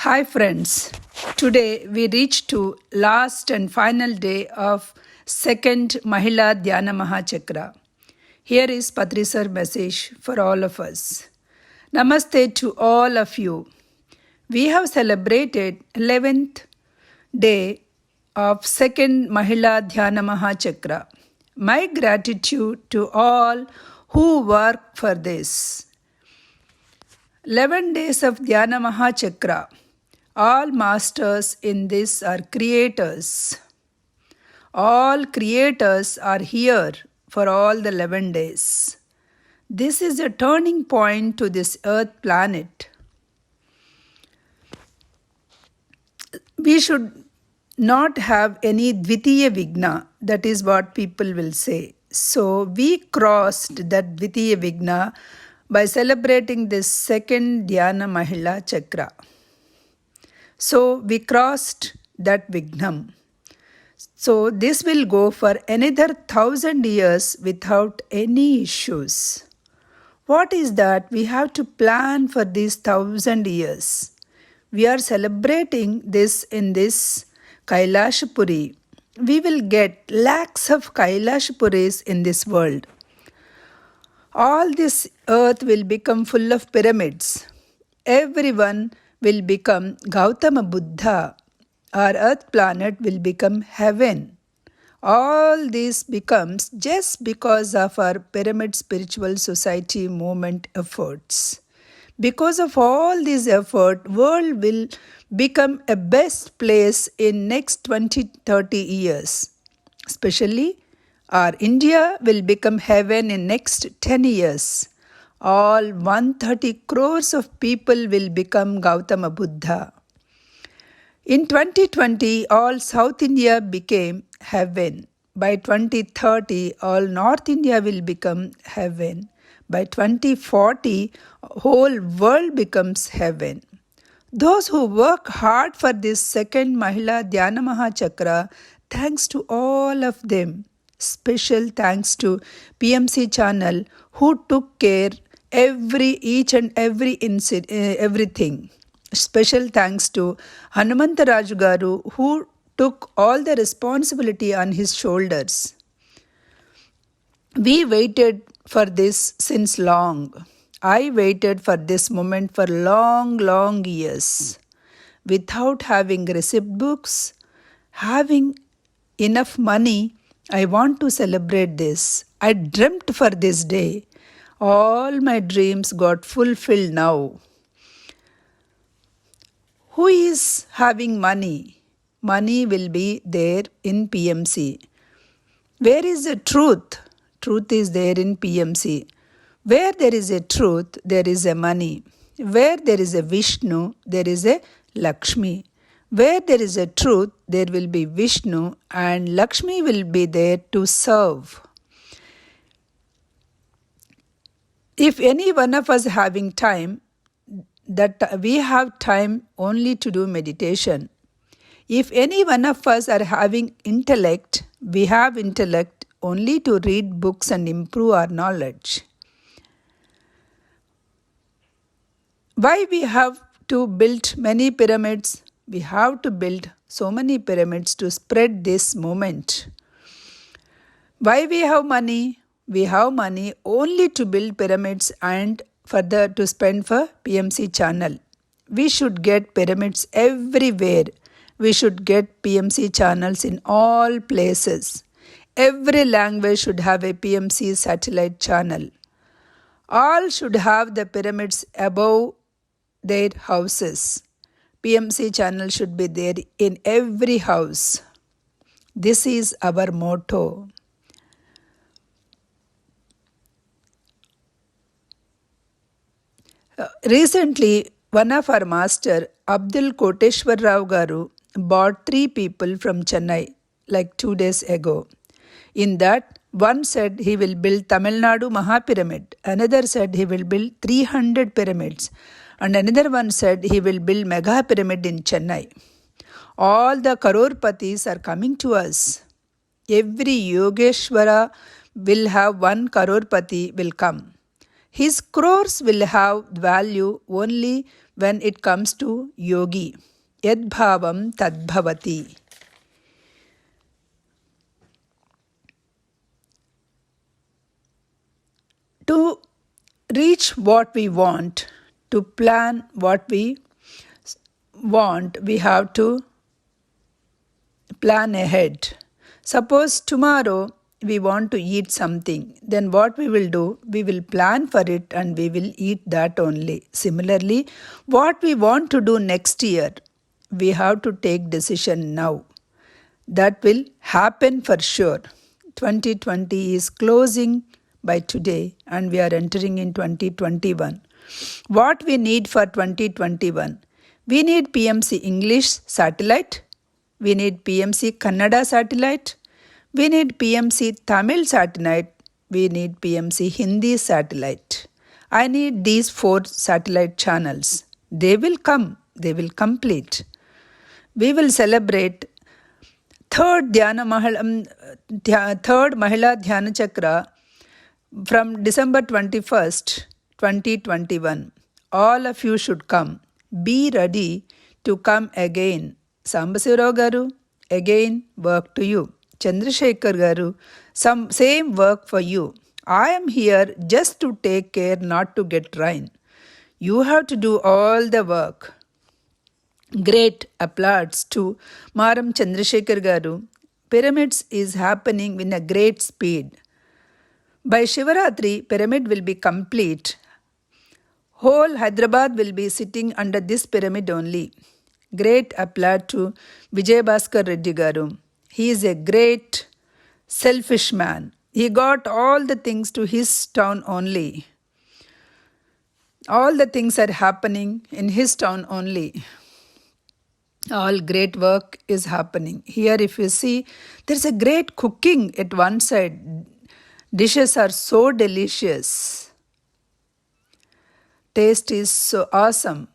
Hi friends, today we reach to last and final day of second Mahila Dhyana Mahachakra. Here is Patrisar message for all of us. Namaste to all of you. We have celebrated 11th day of second Mahila Dhyana Mahachakra. My gratitude to all who work for this. 11 days of Dhyana Mahachakra. All masters in this are creators. All creators are here for all the 11 days. This is a turning point to this earth planet. We should not have any Dvitiya Vigna, that is what people will say. So we crossed that Dvitiya Vigna by celebrating this second Dhyana Mahila Chakra. So we crossed that Vignam. So this will go for another 1,000 years without any issues. What is that? We have to plan for these 1,000 years. We are celebrating this in this Kailashpuri. We will get lakhs of Kailashpuris in this world. All this earth will become full of pyramids. Everyone will become Gautama Buddha. Our earth planet will become heaven. All this becomes just because of our Pyramid Spiritual Society movement efforts. Because of all this effort, world will become a best place in next 20-30 years. Especially our India will become heaven in next 10 years. All 130 crores of people will become Gautama Buddha. In 2020, all South India became heaven. By 2030, all North India will become heaven. By 2040, whole world becomes heaven. Those who work hard for this second Mahila Dhyana Mahachakra, thanks to all of them. Special thanks to PMC channel who took care each and every everything. Special thanks to Hanumantaraju Garu who took all the responsibility on his shoulders. We waited for this since long. I waited for this moment for long years. Without having received books, having enough money, I want to celebrate this. I dreamt for this day. All my dreams got fulfilled now. Who is having money? Money will be there in PMC. Where is the truth? Truth is there in PMC. Where there is a truth, there is a money. Where there is a Vishnu, there is a Lakshmi. Where there is a truth, there will be Vishnu and Lakshmi will be there to serve. If any one of us having time, that we have time only to do meditation. If any one of us are having intellect, we have intellect only to read books and improve our knowledge. Why we have to build many pyramids? We have to build so many pyramids to spread this movement. Why we have money? We have money only to build pyramids and further to spend for PMC channel. We should get pyramids everywhere. We should get PMC channels in all places. Every language should have a PMC satellite channel. All should have the pyramids above their houses. PMC channel should be there in every house. This is our motto. Recently, one of our master, Abdul Koteshwar Rao Garu, bought 3 people from Chennai like 2 days ago. In that, one said he will build Tamil Nadu Mahapyramid, another said he will build 300 pyramids, and another one said he will build Mega Pyramid in Chennai. All the Karorpatis are coming to us. Every Yogeshwara will have one Karorpati will come. His crores will have value only when it comes to yogi. Yad bhavam tad bhavati. To reach what we want, to plan what we want, we have to plan ahead. Suppose tomorrow we want to eat something, then what we will do? We will plan for it and we will eat that only. Similarly, what we want to do next year, we have to take decision now. That will happen for sure. 2020 is closing by today and we are entering in 2021. What we need for 2021? We need PMC English satellite. We need PMC Kannada satellite. We need PMC Tamil satellite. We need PMC Hindi satellite. I need these 4 satellite channels. They will come. They will complete. We will celebrate third Mahila Dhyana Chakra from December 21st, 2021. All of you should come. Be ready to come again. Sambasirao garu, again work to you. Chandrasekhar garu, same work for you. I am here just to take care not to get rain. You have to do all the work. Great applause to Maram Chandrasekhar garu. Pyramids is happening in a great speed. By Shivaratri, pyramid will be complete. Whole Hyderabad will be sitting under this pyramid only. Great applause to Vijay Bhaskar Reddy garu. He is a great selfish man. He got all the things to his town only. All the things are happening in his town only. All great work is happening. Here if you see, there is a great cooking at one side. Dishes are so delicious. Taste is so awesome.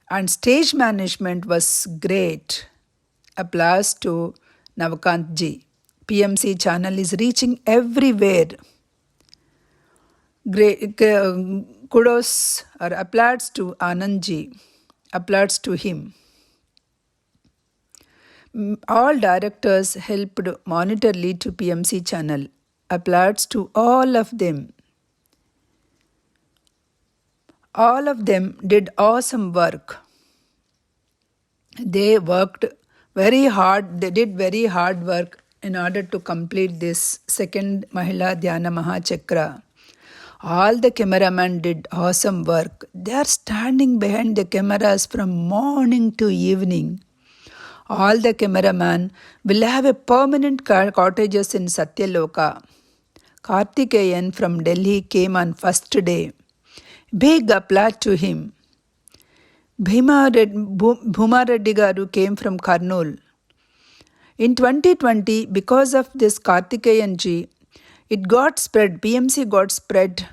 And stage management was great. Applause to Navakant ji. PMC channel is reaching everywhere. Great kudos or applause to Anand ji. Applause to him. All directors helped monitorly to PMC channel. Applause to all of them. All of them did awesome work. They worked very hard. They did very hard work in order to complete this second Mahila Dhyana Mahachakra. All the cameramen did awesome work. They are standing behind the cameras from morning to evening. All the cameramen will have a permanent cottages in Satyaloka. Karthikeyan from Delhi came on first day. Big applause to him. Bhuma Reddy garu came from Kurnool. In 2020, because of this Karthikeyan ji, it got spread, PMC got spread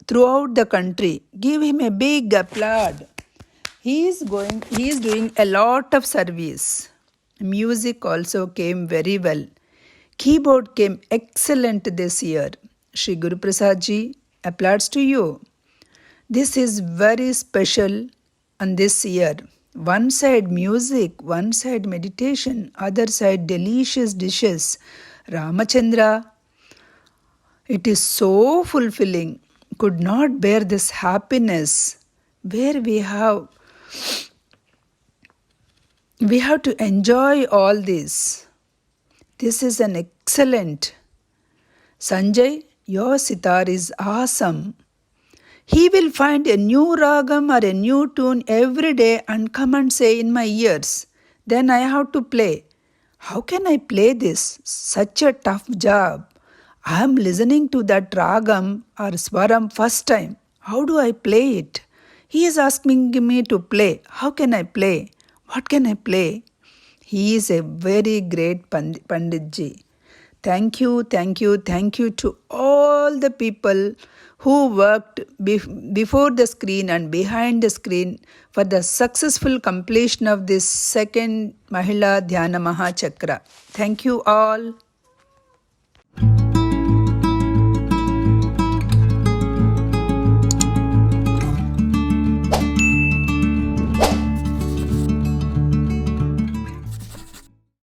throughout the country. Give him a big applause. He is doing a lot of service. Music also came very well. Keyboard came excellent this year. Shri Guru Prasad ji, applause to you. This is very special on this year. One side music, one side meditation, other side delicious dishes. Ramachandra, it is so fulfilling. Could not bear this happiness where we have to enjoy all this. This is an excellent. Sanjay, your sitar is awesome. He will find a new ragam or a new tune every day and come and say in my ears. Then I have to play. How can I play this? Such a tough job. I am listening to that ragam or swaram first time. How do I play it? He is asking me to play. How can I play? What can I play? He is a very great Panditji. Thank you to all the people who worked before the screen and behind the screen for the successful completion of this second Mahila Dhyana Mahachakra. Thank you all.